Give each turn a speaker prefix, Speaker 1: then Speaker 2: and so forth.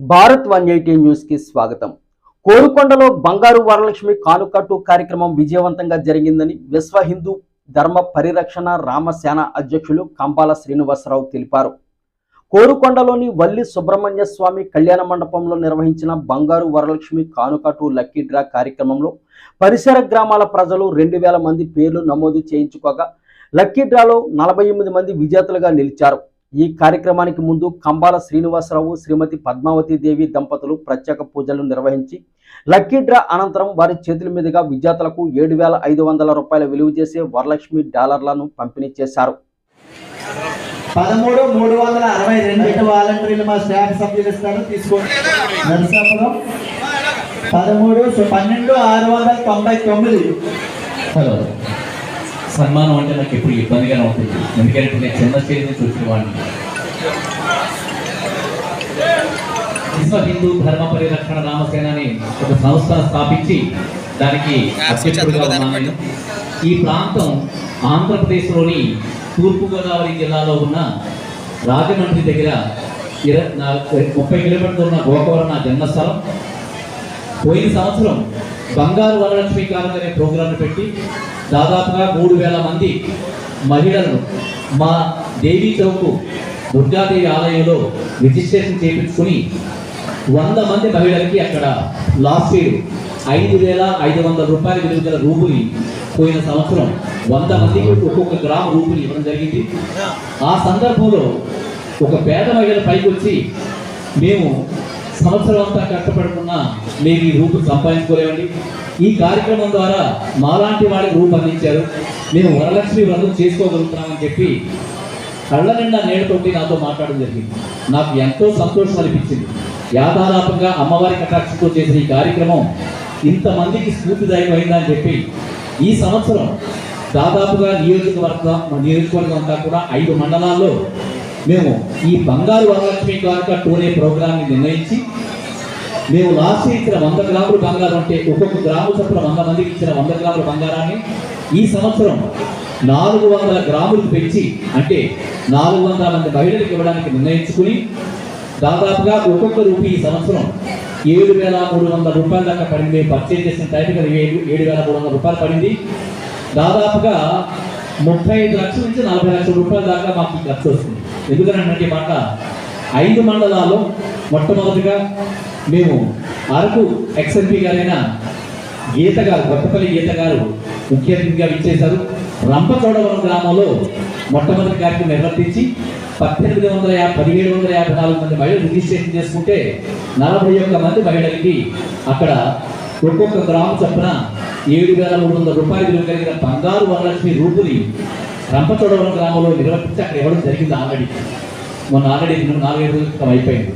Speaker 1: Bharat 180 news కి స్వాగతం. కోరుకొండలో బంగారు వరలక్ష్మి కానుకట్టు కార్యక్రమం విజయవంతంగా జరిగిందని విశ్వ హిందూ ధర్మ పరిరక్షణ రామసేన అధ్యక్షులు కంబాల శ్రీనివాసరావు తెలిపారు. కోరుకొండలోని వల్లి సుబ్రహ్మణ్య స్వామి కళ్యాణ మండపంలో నిర్వహించిన బంగారు వరలక్ష్మి కానుకట్టు లక్కీ డ్రా కార్యక్రమంలో పరిసర గ్రామాల ప్రజలు 2000 మంది పేర్లు నమోదు చేయించుకోగా లక్కీ డ్రాలో 48 మంది విజేతలుగా నిలిచారు. ఈ కార్యక్రమానికి ముందు కంబాల శ్రీనివాసరావు శ్రీమతి పద్మావతి దేవి దంపతులు ప్రత్యేక పూజలు నిర్వహించి లక్కీ డ్రా అనంతరం వారి చేతుల మీదుగా విజేతలకు 7,500 రూపాయల విలువ చేసే వరలక్ష్మి డాలర్లను పంపిణీ చేశారు.
Speaker 2: 13,362 వాలంటీర్లు మా స్టాఫ్ సభ్యులు ఇస్తారు, తీసుకోండి. నరసాపురం 12,699.
Speaker 3: హలో, సన్మానం అంటే నాకు ఎప్పుడు ఇబ్బందిగానే ఉంటుంది, ఎందుకంటే నేను చిన్న స్టేజ్ నుంచి వచ్చిన వాడిని. విశ్వ హిందూ ధర్మ పరిరక్షణ రామసేన అని ఒక సంస్థ స్థాపించి దానికి అధ్యక్షుడిగా ఉన్నాను. ఈ ప్రాంతం ఆంధ్రప్రదేశ్లోని తూర్పుగోదావరి జిల్లాలో ఉన్న రాజమండ్రి దగ్గర 30 కిలోమీటర్లు ఉన్న గోకవరం నా జన్మస్థలం. పోయిన సంవత్సరం బంగారు వరలక్ష్మి కానుక అనే ప్రోగ్రాంను పెట్టి దాదాపుగా 3,000 మంది మహిళలను మా దేవీ చౌక్ దుర్గాదేవి ఆలయంలో రిజిస్ట్రేషన్ చేయించుకుని 100 మంది మహిళలకి అక్కడ లాస్ట్ ఇయర్ 5,500 రూపాయల విలువ గల రూపుని పోయిన సంవత్సరం 100 మందికి ఒక్కొక్క గ్రామ రూపుని ఇవ్వడం జరిగింది. ఆ సందర్భంలో ఒక పేద మహిళల పైకి వచ్చి, మేము సంవత్సరం అంతా కష్టపడుకున్నా మేము ఈ రూపు సంపాదించుకోలేమండి, ఈ కార్యక్రమం ద్వారా మాలాంటి వాడికి రూపు అందించారు, మేము వరలక్ష్మి వ్రతం చేసుకోగలుగుతున్నామని చెప్పి కళ్ళ నిండా నీడతోటి నాతో మాట్లాడడం జరిగింది. నాకు ఎంతో సంతోషం అనిపించింది. యాదాలాపంగా అమ్మవారి కటాక్షంతో చేసిన ఈ కార్యక్రమం ఇంతమందికి స్ఫూర్తిదాయకమైందని చెప్పి ఈ సంవత్సరం దాదాపుగా నియోజకవర్గం అంతా కూడా 5 మండలాల్లో మేము ఈ బంగారు వరలక్ష్మి కానుక టూనే ప్రోగ్రామ్ని నిర్ణయించి, మేము లాస్ట్ ఇచ్చిన 100 గ్రాముల బంగారం అంటే ఒక్కొక్క గ్రాము చొప్పున 100 మందికి ఇచ్చిన 100 గ్రాముల బంగారాన్ని ఈ సంవత్సరం 400 గ్రాములకు పెంచి, అంటే 400 మంది మహిళలకు ఇవ్వడానికి నిర్ణయించుకుని దాదాపుగా ఒక్కొక్క రూపీ ఈ సంవత్సరం 7,300 రూపాయల దాకా పడింది. మేము పర్చేజ్ చేసిన టైంకి 7,300 రూపాయలు పడింది. దాదాపుగా 35 లక్షల నుంచి 40 లక్షల రూపాయల దాకా మాకు ఖర్చు వస్తుంది. ఎందుకంటే మాట 5 మండలాల్లో మొట్టమొదటిగా మేము అరకు ఎక్స్ఎంపీ గారైన గీత గారు, కొత్తపల్లి గీత గారు ముఖ్య అతిథిగా ఇచ్చేశారు. రంపచోడవరం గ్రామంలో మొట్టమొదటి కార్యక్రమం నిర్వర్తించి 1,754 మంది మహిళలు రిజిస్ట్రేషన్ చేసుకుంటే 41 మంది మహిళలకి అక్కడ ఒక్కొక్క గ్రామం చొప్పున 7,300 రూపాయలు విలువ కలిగిన బంగారు వరలక్ష్మి రూపుని రంపచోడవరం గ్రామంలో నిర్వర్తించి అక్కడ ఇవ్వడం జరిగింది. ఆల్రెడీ 4-5 రోజుల క్రితం అయిపోయింది.